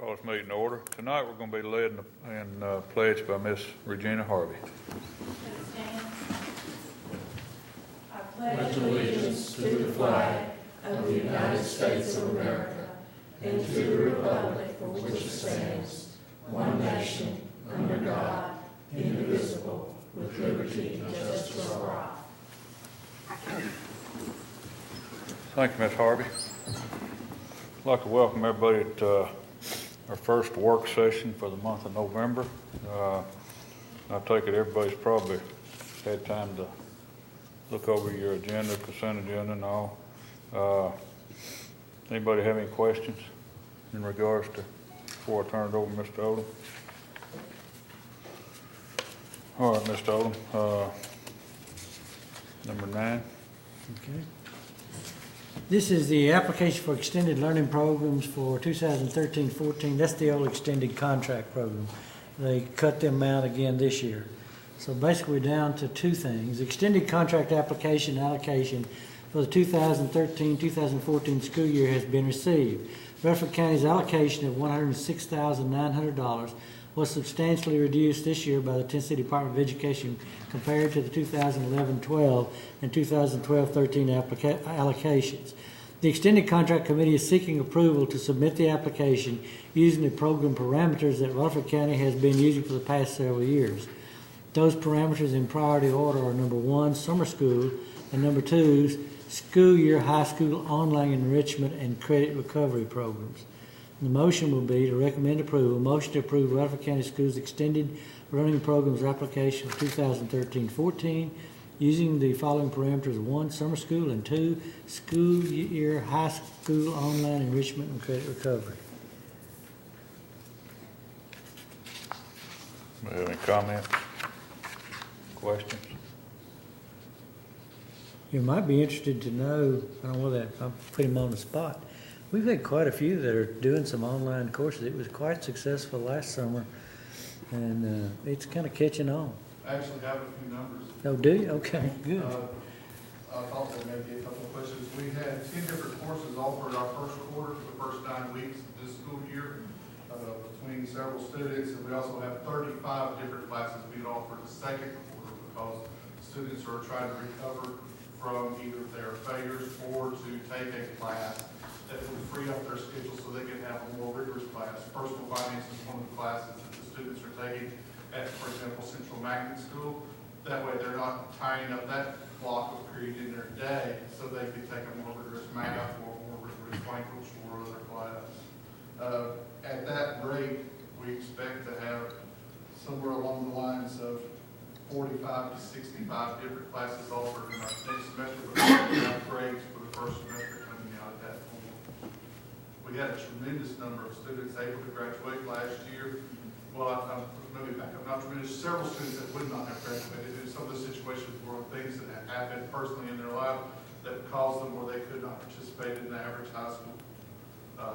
Call this meeting to order. Tonight we're going to be led in pledge by Miss Regina Harvey. I pledge allegiance to the flag of the United States of America and to the republic for which it stands, one nation, under God, indivisible, with liberty and justice for all. Thank you, Ms. Harvey. I'd like to welcome everybody to our first work session for the month of November. I take it everybody's probably had time to look over your agenda, consent agenda and all. Anybody have any questions in regards to, before I turn it over to Mr. Odom? All right, Mr. Odom, number 9. Okay. This is the application for extended learning programs for 2013-14. That's the old extended contract program. They cut them out again this year. So basically we're down to two things. Extended contract application allocation for the 2013-2014 school year has been received. Rutherford County's allocation of $106,900 was substantially reduced this year by the Tennessee Department of Education compared to the 2011-12 and 2012-13 allocations. The Extended Contract Committee is seeking approval to submit the application using the program parameters that Rutherford County has been using for the past several years. Those parameters in priority order are number 1, summer school, and number 2, school year high school online enrichment and credit recovery programs. The motion will be to recommend approval. Motion to approve Rutherford County Schools Extended Learning Programs application for 2013-14 using the following parameters: 1, summer school, and 2, school year high school online enrichment and credit recovery. Any comments? Questions? You might be interested to know, I don't know that I'll put him on the spot. We've had quite a few that are doing some online courses. It was quite successful last summer, and it's kind of catching on. I actually have a few numbers. Oh, do you? Okay, good. I thought there may be a couple of questions. We had 10 different courses offered our first quarter for the first 9 weeks of this school year between several students, and we also have 35 different classes being offered the second quarter because students are trying to recover from either their failures or to take a class that would free up their schedule so they can have a more rigorous class. Personal finance is one of the classes that the students are taking at, for example, Central Magnet School. That way they're not tying up that block of period in their day so they can take a more rigorous math or more rigorous language or other class. At that rate, we expect to have somewhere along the lines of 45 to 65 different classes offered in our next semester, but we have grades for the first semester coming out at that point. We had a tremendous number of students able to graduate last year. Well, maybe back up, not tremendous, several students that would not have graduated. In some of the situations were things that had happened personally in their life that caused them where they could not participate in the average high school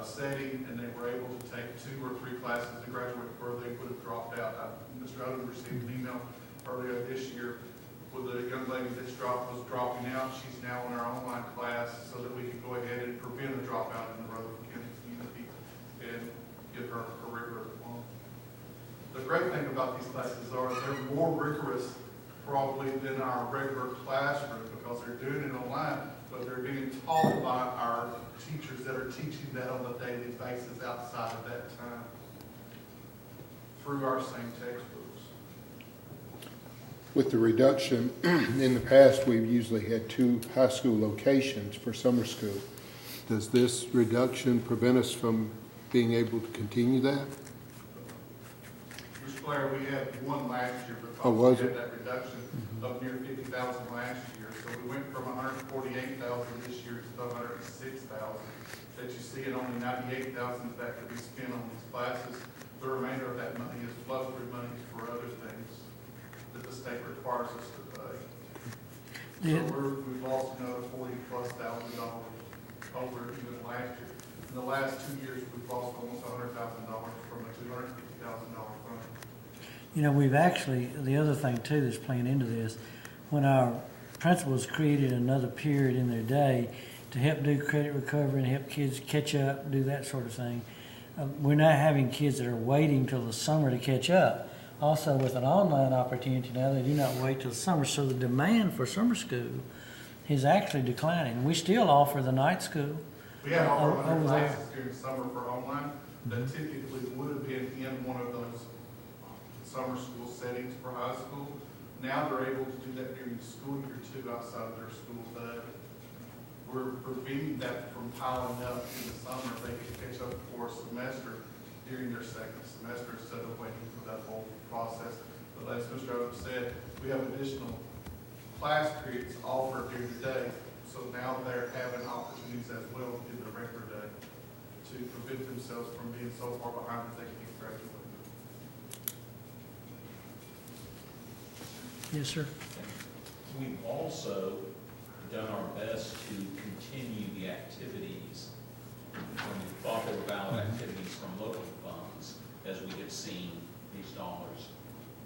setting, and they were able to take 2 or 3 classes to graduate where they would have dropped out. Mr. Odom received an email earlier this year with a young lady that was dropping out. She's now in our online class so that we can go ahead and prevent a dropout in the Rutherford County community and give her a rigorous diploma. The great thing about these classes are they're more rigorous probably than our regular classroom because they're doing it online, but they're being taught by our teachers that are teaching that on a daily basis outside of that time through our same textbooks. With the reduction, in the past, we've usually had 2 high school locations for summer school. Does this reduction prevent us from being able to continue that? Mr. Blair, we had 1 last year because we had that reduction of near 50,000 last year. So we went from 148,000 this year to 106,000. That you see, and only 98,000 that could be spent on these classes. The remainder of that money is flow-through money for other things that the state requires us to pay. So we've lost another $40,000+ over even last year. In the last 2 years, we've lost almost $100,000 from a $250,000 fund. You know, we've actually, the other thing too that's playing into this, when our principals created another period in their day to help do credit recovery and help kids catch up, do that sort of thing, we're not having kids that are waiting till the summer to catch up. Also, with an online opportunity now, they do not wait till the summer, so the demand for summer school is actually declining. We still offer the night school. We have over Over 100 there. classes during summer for online that typically would have been in one of those summer school settings for high school. Now they're able to do that during the school year too, outside of their school day. We're preventing that from piling up in the summer. They can catch up for a semester during their second semester instead of waiting for that whole process. But as Mr. Oaks said, we have additional class periods offered during the day. So now they're having opportunities as well in the regular day to prevent themselves from being so far behind that they can't graduate. Yes, sir. We've also done our best to continue the activities when we thought they were valid activities from local funds, as we have seen these dollars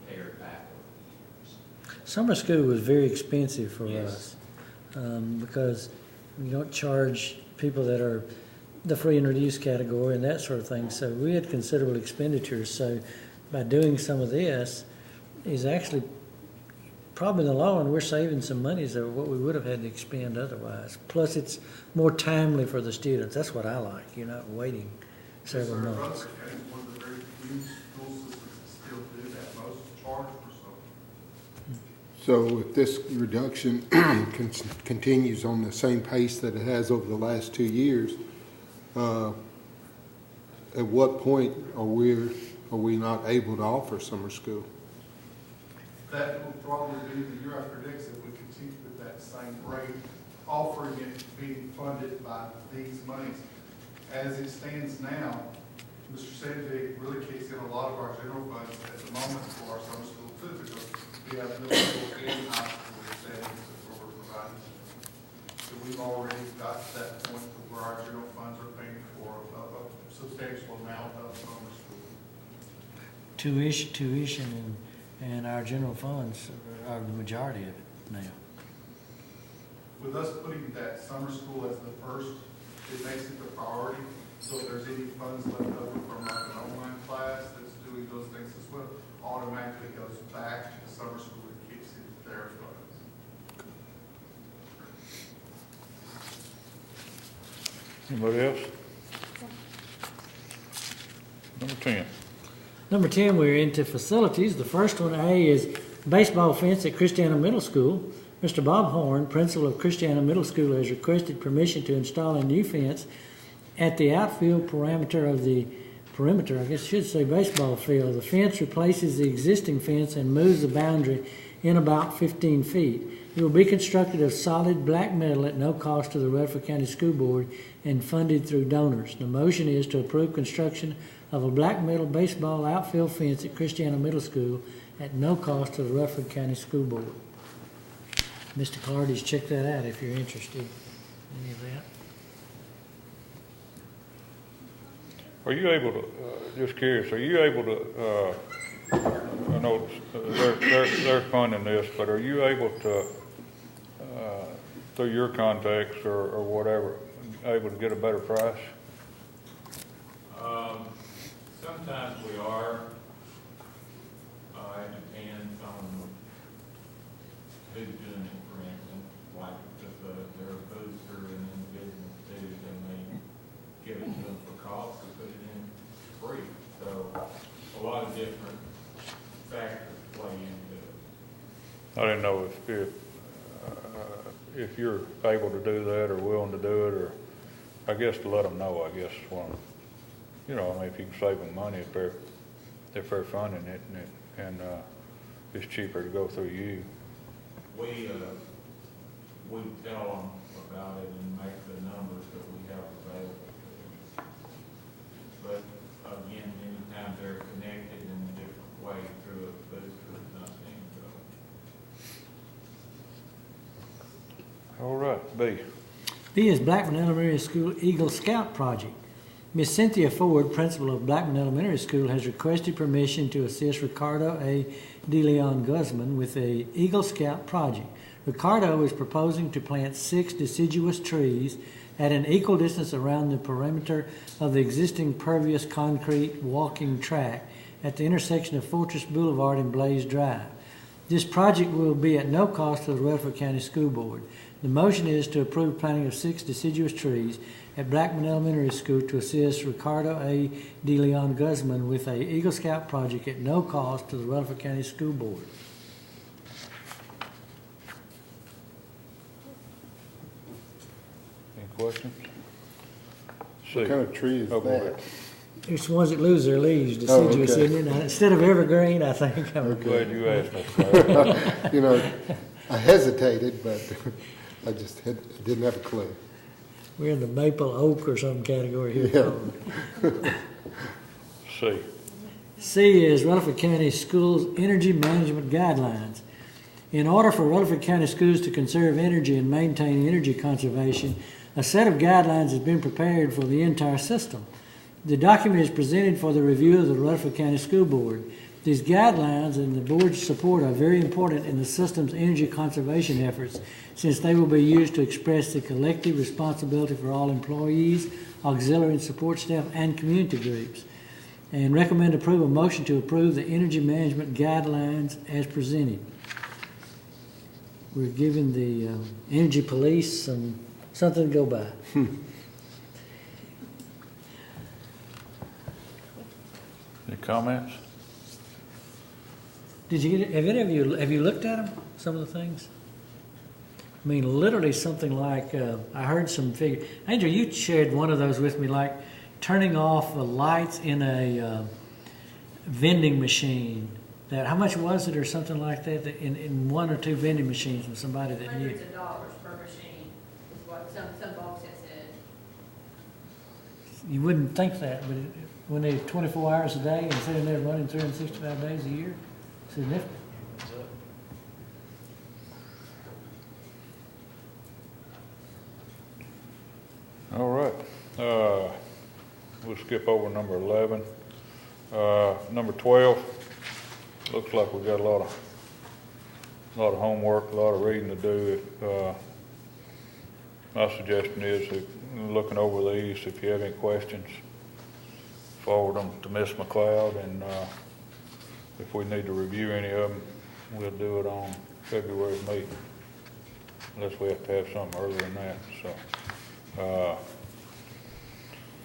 pared back over the years. Summer school was very expensive for Yes. us, because we don't charge people that are the free and reduced category and that sort of thing. So we had considerable expenditures. So by doing some of this is actually probably in the long run, we're saving some monies of what we would have had to expend otherwise. Plus, it's more timely for the students. That's what I like. You're not waiting several Yes, sir. months. Rutherford County is one of the very few school systems that still do that. Most charge for summer. So if this reduction continues on the same pace that it has over the last 2 years, at what point are we not able to offer summer school? That will probably be the year after next if we continue with that same rate, offering it being funded by these monies. As it stands now, Mr. Sandig really kicks in a lot of our general funds at the moment for our summer school too, because we have middle school and high school settings that we're providing. So we've already got to that point where our general funds are paying for a substantial amount of summer school. Tuition and our general funds are the majority of it now. With us putting that summer school as the first, it makes it the priority. So if there's any funds left over from like an online class that's doing those things as well, automatically goes back to the summer school and kicks in their funds. Anybody else? Number 10. Number 10, we're into facilities. The first one, A, is baseball fence at Christiana Middle School. Mr. Bob Horn, principal of Christiana Middle School, has requested permission to install a new fence at the outfield perimeter, I guess I should say baseball field. The fence replaces the existing fence and moves the boundary in about 15 feet. It will be constructed of solid black metal at no cost to the Rutherford County School Board and funded through donors. The motion is to approve construction of a black metal baseball outfield fence at Christiana Middle School at no cost to the Rutherford County School Board. Mr. Clardy's check that out if you're interested in any of that. Are you able to, just curious, are you able to, I know they're funding this, but are you able to, through your contacts or whatever, able to get a better price? Sometimes we are. It depends on who's doing it, for instance. Like if they're a booster and in business too, then they give it to them for cost or put it in free. So a lot of different factors play into it. I didn't know if you're able to do that or willing to do it, or I guess to let them know, I guess, one, you know, I mean, if you can save them money if they're funding it and it's cheaper to go through you. We tell them about it and make the numbers that we have available to them. But again, many times they're connected in a different way through a booster or nothing, so. All right, B. B is Blackman Elementary School Eagle Scout Project. Ms. Cynthia Ford, principal of Blackman Elementary School, has requested permission to assist Ricardo A. DeLeon Guzman with the Eagle Scout project. Ricardo is proposing to plant 6 deciduous trees at an equal distance around the perimeter of the existing pervious concrete walking track at the intersection of Fortress Boulevard and Blaze Drive. This project will be at no cost to the Rutherford County School Board. The motion is to approve planting of 6 deciduous trees at Blackman Elementary School to assist Ricardo A. De Leon Guzman with a Eagle Scout project at no cost to the Rutherford County School Board. Any questions? What kind of tree is Oh, go that? ahead. It's the ones that lose their leaves, Oh, deciduous, okay. isn't it? Now, instead of evergreen, I think I'm Glad you asked, Mr. Clay. You know, I hesitated, but I just didn't have a clue. we're in the maple oak or some category here. Yeah. C. C is Rutherford County Schools Energy Management Guidelines. In order for Rutherford County Schools to conserve energy and maintain energy conservation, a set of guidelines has been prepared for the entire system. The document is presented for the review of the Rutherford County School Board. These guidelines and the board's support are very important in the system's energy conservation efforts, since they will be used to express the collective responsibility for all employees, auxiliary and support staff, and community groups. And recommend approval, motion to approve the energy management guidelines as presented. We're giving the energy police something to go by. Any comments? Did you get it? Have you looked at them? Some of the things. I mean, literally something like I heard some figure. Angel, you shared one of those with me, like turning off the lights in a vending machine. That how much was it, or something like that? That in one or two vending machines from somebody that knew. Hundreds of dollars per machine is what some folks have said. You wouldn't think that, but when they're 24 hours a day and sitting there running 365 days a year, significant. All right. We'll skip over number 11. Number 12. Looks like we've got a lot of homework, a lot of reading to do. My suggestion is that looking over these, if you have any questions, forward them to Ms. McLeod, and if we need to review any of them, we'll do it on February meeting, unless we have to have something earlier than that. So,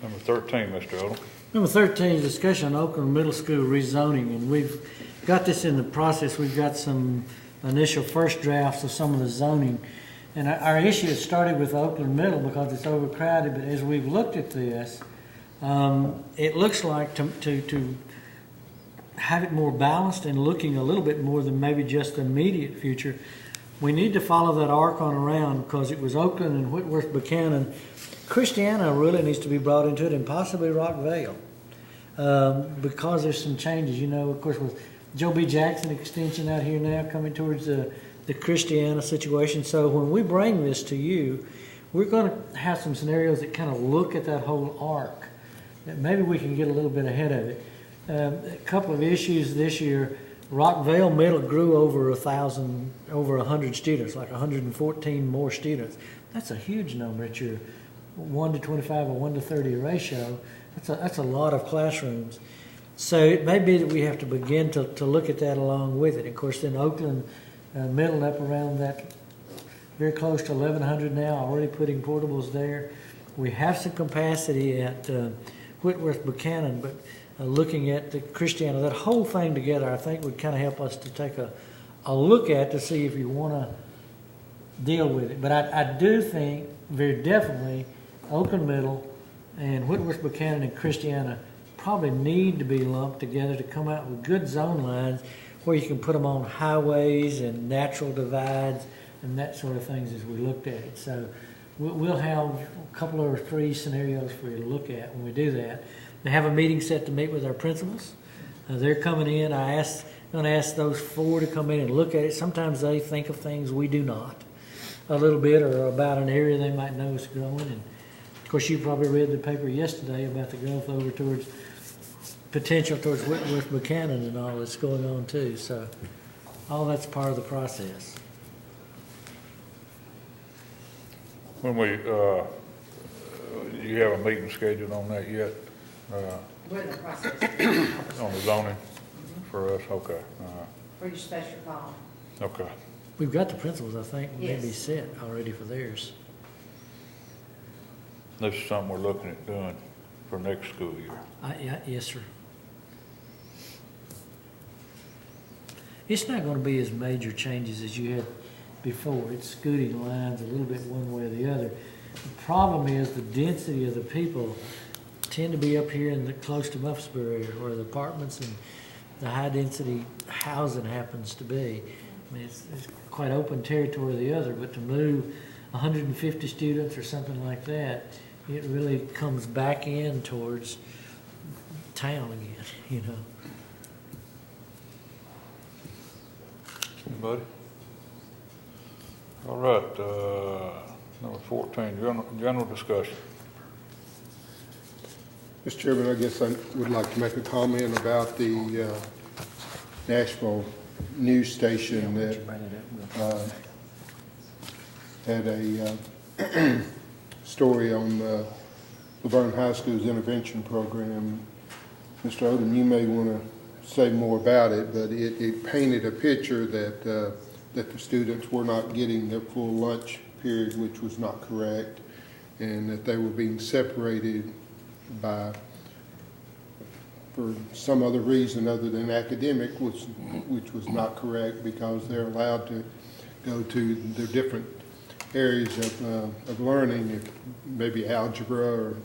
number 13, Mr. Odom. Number 13 is discussion on Oakland Middle School rezoning, and we've got this in the process. We've got some initial first drafts of some of the zoning, and our issue has started with Oakland Middle because it's overcrowded. But as we've looked at this, it looks like to have it more balanced and looking a little bit more than maybe just the immediate future, we need to follow that arc on around, because it was Oakland and Whitworth Buchanan. Christiana really needs to be brought into it, and possibly Rockvale, because there's some changes. You know, of course, with Joe B. Jackson extension out here now coming towards the Christiana situation. So when we bring this to you, we're going to have some scenarios that kind of look at that whole arc, that maybe we can get a little bit ahead of it. A couple of issues this year. Rockvale Middle grew over 100 students, like 114 more students. That's a huge number at your 1 to 25 or 1 to 30 ratio. That's a lot of classrooms. So it may be that we have to begin to look at that along with it. Of course, then Oakland Middle up around that, very close to 1,100 now, already putting portables there. We have some capacity at Whitworth Buchanan, but looking at the Christiana, that whole thing together, I think would kind of help us to take a look at to see if you want to deal with it. But I do think very definitely Oakland Middle and Whitworth Buchanan and Christiana probably need to be lumped together to come out with good zone lines where you can put them on highways and natural divides and that sort of things as we looked at it. So we'll have a couple or three scenarios for you to look at when we do that. They have a meeting set to meet with our principals. They're coming in. I'm going to ask those 4 to come in and look at it. Sometimes they think of things we do not, a little bit, or about an area they might know is growing. And of course, you probably read the paper yesterday about the growth over towards potential towards Whitworth Buchanan and all that's going on too. So all that's part of the process. When we you have a meeting scheduled on that yet, We're in the process on the zoning for us? Okay, for your special call. okay. We've got the principals, I think, maybe Yes. set already for theirs. This is something we're looking at doing for next school year. Yeah, yes, sir. It's not gonna be as major changes as you had before. It's scooting lines a little bit one way or the other. The problem is the density of the people tend to be up here in the, close to Murfreesboro area, where the apartments and the high-density housing happens to be. I mean, it's quite open territory the other, but to move 150 students or something like that, it really comes back in towards town again, you know. Anybody? All right, number 14, general discussion. Mr. Chairman, I guess I would like to make a comment about the Nashville news station that had a story on Laverne High School's intervention program. Mr. Odom, you may want to say more about it, but it painted a picture that that the students were not getting their full lunch period, which was not correct, and that they were being separated for some other reason other than academic, which was not correct, because they're allowed to go to their different areas of learning, if maybe algebra or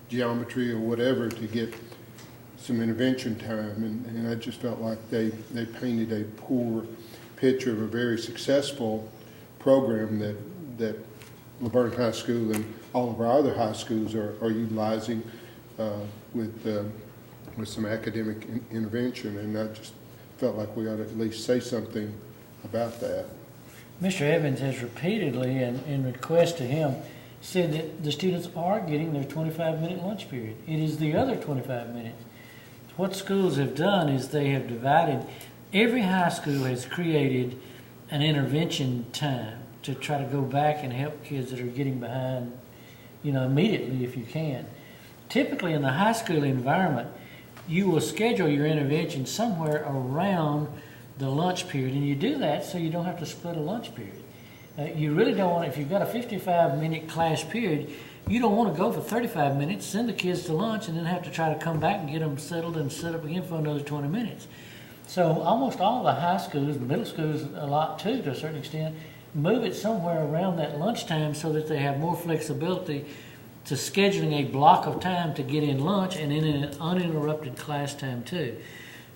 geometry or whatever, to get some intervention time. And I just felt like they painted a poor picture of a very successful program that Laverne High School and all of our other high schools are utilizing with some academic intervention. And I just felt like we ought to at least say something about that. Mr. Evans has repeatedly, in request to him, said that the students are getting their 25-minute lunch period. It is the other 25 minutes. What schools have done is they have divided, every high school has created an intervention time to try to go back and help kids that are getting behind, you know, immediately if you can. Typically in the high school environment, you will schedule your intervention somewhere around the lunch period, and you do that so you don't have to split a lunch period. You really don't want, if you've got a 55-minute class period, you don't want to go for 35 minutes, send the kids to lunch, and then have to try to come back and get them settled and set up again for another 20 minutes. So almost all the high schools, the middle schools a lot too, to a certain extent, move it somewhere around that lunchtime so that they have more flexibility to scheduling a block of time to get in lunch and in an uninterrupted class time too.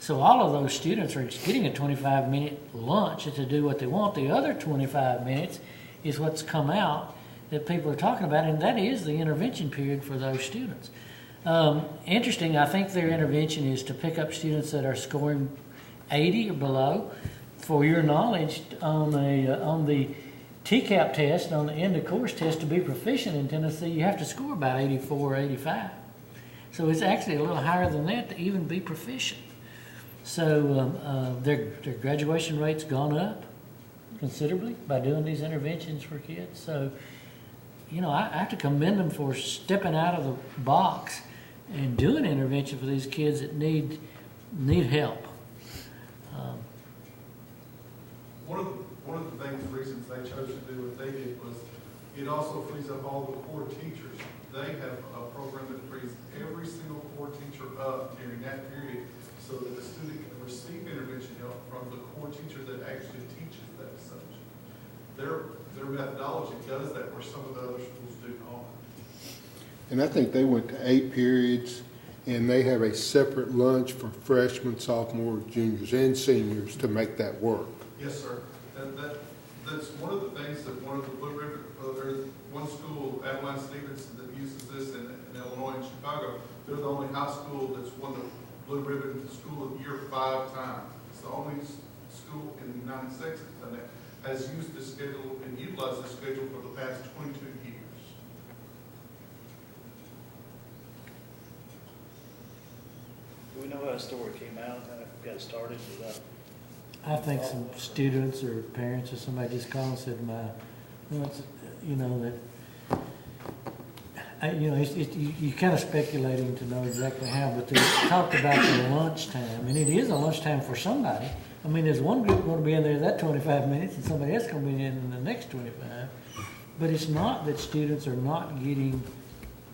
So all of those students are getting a 25-minute lunch to do what they want. The other 25 minutes is what's come out that people are talking about, and that is the intervention period for those students. Interesting, I think their intervention is to pick up students that are scoring 80 or below. For your knowledge, on the TCAP test, on the end of course test, to be proficient in Tennessee, you have to score about 84 or 85. So it's actually a little higher than that to even be proficient. So their graduation rate's gone up considerably by doing these interventions for kids. So, you know, I have to commend them for stepping out of the box and doing intervention for these kids that need help. One of the reasons they chose to do what they did was it also frees up all the core teachers. They have a program that frees every single core teacher up during that period so that the student can receive intervention help from the core teacher that actually teaches that subject. Their methodology does that where some of the other schools do not. And I think they went to 8 periods, and they have a separate lunch for freshmen, sophomores, juniors, and seniors to make that work. Yes, sir. That's one of the things that one of the Blue Ribbon, there's one school, Adeline Stevenson, that uses this in Illinois and Chicago. They're the only high school that's won the Blue Ribbon School of the Year 5 times. It's the only school in the United States that's done that, has used this schedule and utilized this schedule for the past 22 years. Do we know how the story came out, how it got started? I think some students or parents or somebody just called and said, you know, that you're kind of speculating to know exactly how, but they talked about the lunchtime, and it is a lunchtime for somebody. I mean, there's one group going to be in there that 25 minutes, and somebody else going to be in the next 25. But it's not that students are not getting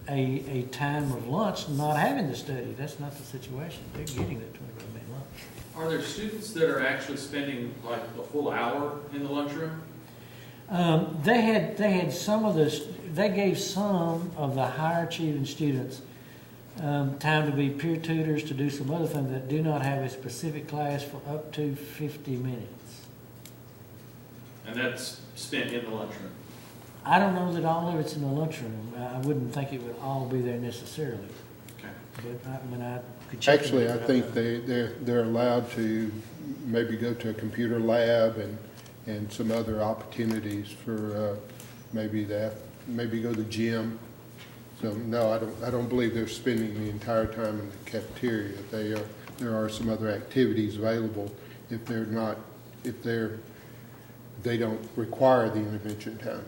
a time of lunch, not having to study. That's not the situation. They're getting that 25-minute lunch. Are there students that are actually spending like a full hour in the lunchroom? They had some of they gave some of the higher achieving students time to be peer tutors, to do some other things that do not have a specific class for up to 50 minutes. And that's spent in the lunchroom? I don't know that all of it's in the lunchroom. I wouldn't think it would all be there necessarily. Okay. But I could check. Actually, I think they're allowed to maybe go to a computer lab and some other opportunities for maybe go to the gym. So no, I don't believe they're spending the entire time in the cafeteria. There are some other activities available if they don't require the intervention time.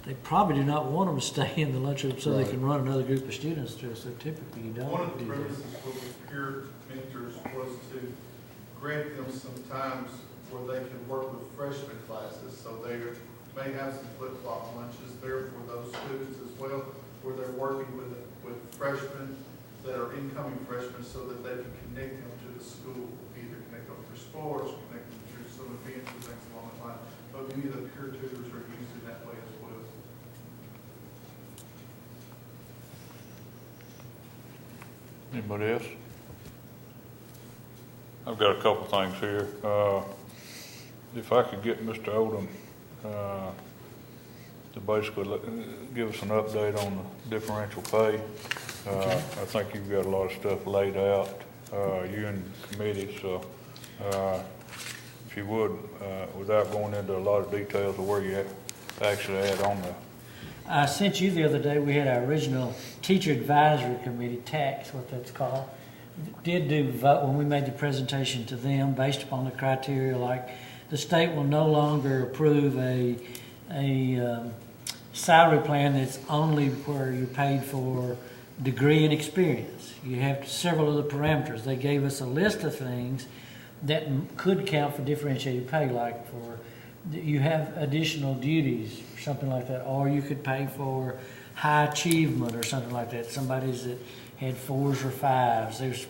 They probably do not want them to stay in the lunchroom so they Right. can run another group of students through. So typically you don't. One of the do that. premises for the peer mentors was to grant them some times where they can work with freshman classes, so they may have some flip-flop lunches there for those students as well, where they're working with freshmen that are incoming freshmen so that they can connect them to the school, either connect them through sports, connect them through some events or things along that line. But many of the peer tutors are used in that way as well. Anybody else? I've got a couple things here. If I could get Mr. Odom to basically give us an update on the differential pay. I think you've got a lot of stuff laid out, you and the committee, so if you would, without going into a lot of details of where you actually at on the. I sent you the other day, we had our original teacher advisory committee, TACS, what that's called, did do vote when we made the presentation to them based upon the criteria, like the state will no longer approve a salary plan that's only where you're paid for degree and experience. You have several other parameters. They gave us a list of things that could count for differentiated pay, like for you have additional duties or something like that, or you could pay for high achievement or something like that, somebody's that had 4s or 5s. There's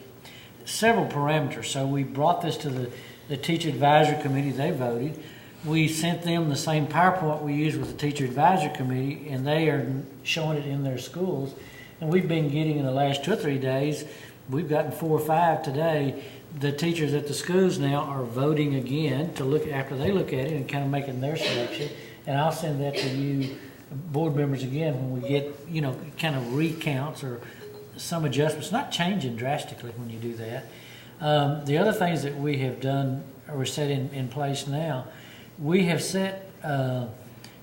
several parameters. So we brought this to the teacher advisory committee. They voted. We sent them the same PowerPoint we used with the teacher advisory committee, and they are showing it in their schools. And we've been getting in the last 2 or 3 days, we've gotten 4 or 5 today. The teachers at the schools now are voting again to look after they look at it and kind of making their selection. And I'll send that to you, board members, again when we get, kind of recounts or some adjustments. Not changing drastically when you do that. The other things that we have done or set in place now, we have set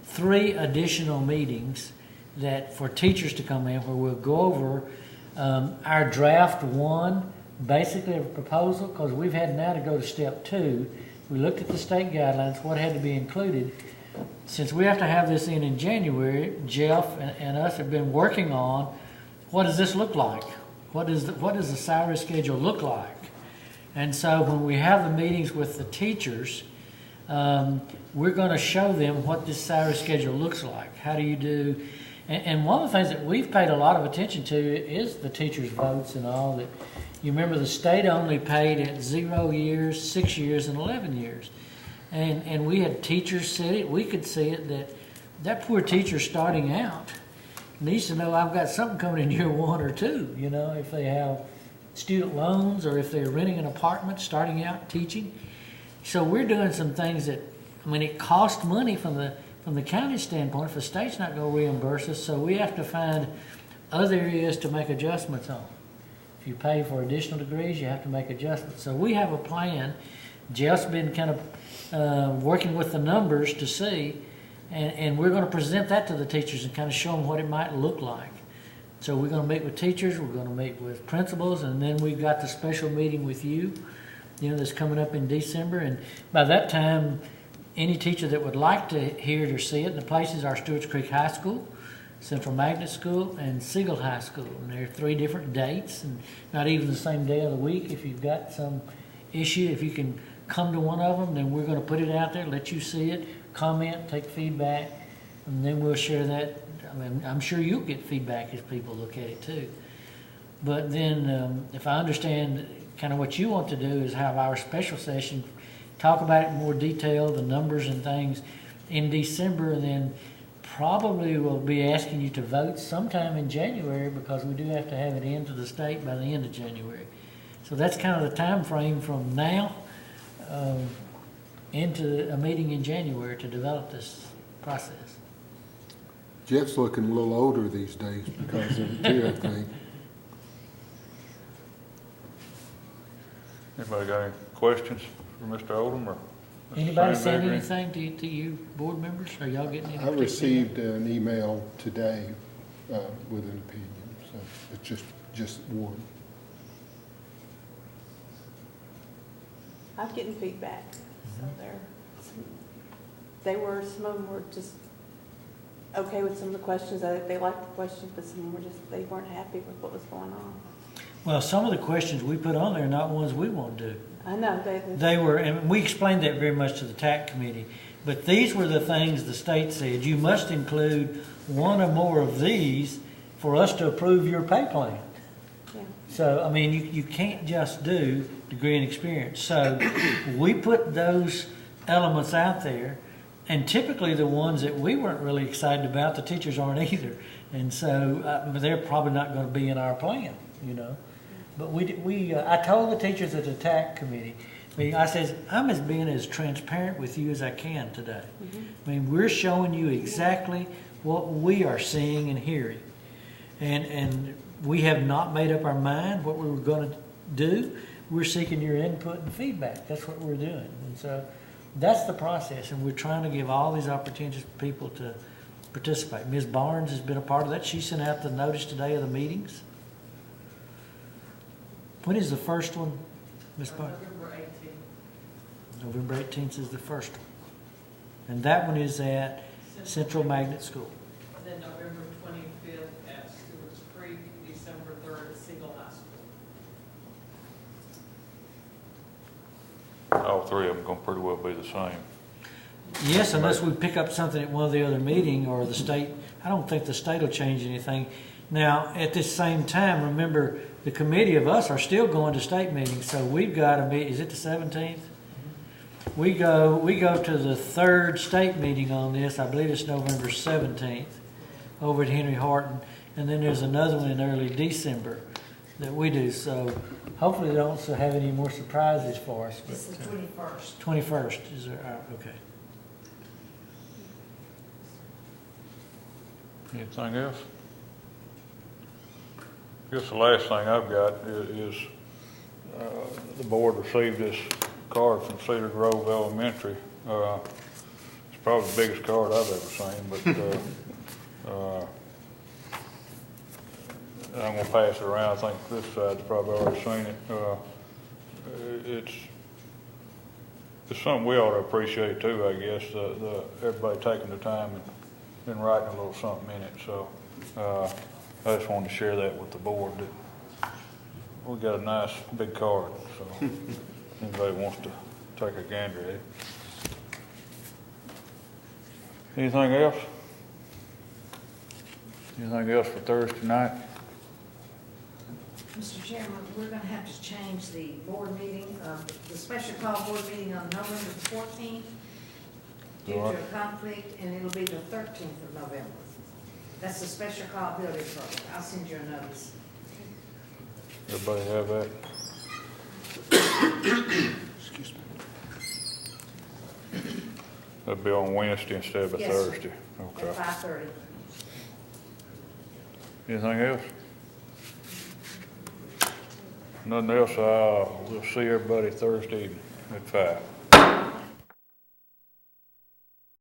3 additional meetings that for teachers to come in where we'll go over our draft 1, basically a proposal, because we've had now to go to step 2. We looked at the state guidelines, what had to be included. Since we have to have this in January, Jeff and us have been working on what does this look like? What does the salary schedule look like? And so when we have the meetings with the teachers, we're going to show them what this salary schedule looks like. How do you do? And one of the things that we've paid a lot of attention to is the teachers' votes and all that. You remember the state only paid at 0 years, 6 years, and 11 years. And we had teachers said it. We could see it that poor teacher starting out needs to know I've got something coming in year 1 or 2, if they have student loans or if they're renting an apartment starting out teaching. So we're doing some things that, it costs money from the county standpoint if the state's not going to reimburse us, so we have to find other areas to make adjustments on. If you pay for additional degrees, you have to make adjustments. So we have a plan. Jeff's been kind of working with the numbers to see, and we're going to present that to the teachers and kind of show them what it might look like. So we're going to meet with teachers, we're going to meet with principals, and then we've got the special meeting with you, that's coming up in December. And by that time, any teacher that would like to hear it or see it, and the places are Stewart's Creek High School, Central Magnet School and Siegel High School. And they're 3 different dates and not even the same day of the week. If you've got some issue, if you can come to one of them, then we're going to put it out there, let you see it, comment, take feedback, and then we'll share that. I mean, I'm sure you'll get feedback as people look at it too. But then, if I understand kind of what you want to do is have our special session, talk about it in more detail, the numbers and things in December, and then probably we'll be asking you to vote sometime in January because we do have to have it into the state by the end of January. So that's kind of the time frame from now into a meeting in January to develop this process. Jeff's looking a little older these days because of it too, I think. Anybody got any questions for Mr. Oldham or Mr. Anybody send Sandberg? anything to you board members? Are y'all getting any? I received an email today with an opinion, so it's just one. I'm getting feedback, so some of them were just okay with some of the questions. They liked the questions, but some were just, they weren't happy with what was going on. Well, some of the questions we put on there are not ones we want to do. I know, They were, and we explained that very much to the TAC committee, but these were the things the state said, you must include one or more of these for us to approve your pay plan. yeah. So, I mean, you can't just do degree and experience. So we put those elements out there, and typically the ones that we weren't really excited about, the teachers aren't either. And so they're probably not going to be in our plan, you know. But I told the teachers at the TAC committee, I says, I'm being as transparent with you as I can today. I mean, we're showing you exactly what we are seeing and hearing. And we have not made up our mind what we were going to do. We're seeking your input and feedback. That's what we're doing. And so that's the process. And we're trying to give all these opportunities for people to participate. Ms. Barnes has been a part of that. She sent out the notice today of the meetings. When is the first one, Ms. Barnes? November 18th. November 18th is the first one. And that one is at Central Magnet School. And then November 25th at Stewart's Creek, December 3rd at Siegel High School. All 3 of them going to pretty well be the same. Yes, unless we pick up something at one of the other meeting or the state. I don't think the state will change anything. Now, at this same time, remember, the committee of us are still going to state meetings, so we've got to meet, is it the 17th? We go to the 3rd state meeting on this, I believe it's November 17th, over at Henry Horton, and then there's another one in early December that we do, so hopefully they don't have any more surprises for us. It's the 21st. 21st, is there, okay. Anything else? I guess the last thing I've got is the board received this card from Cedar Grove Elementary. It's probably the biggest card I've ever seen, but I'm going to pass it around. I think this side's probably already seen it. It's something we ought to appreciate too, I guess, everybody taking the time and writing a little something in it. So I just wanted to share that with the board. That we got a nice big card, so anybody wants to take a gander at it. Anything else? Anything else for Thursday night? Mr. Chairman, we're going to have to change the board meeting, the special call board meeting on November the 14th due to a conflict, and it'll be the 13th of November. That's the special call building program. I'll send you a notice. Everybody have that? Excuse me. That'll be on Wednesday instead of a Yes, sir. Thursday. Okay. At 5:30. Anything else? Nothing else. We'll see everybody Thursday evening at 5.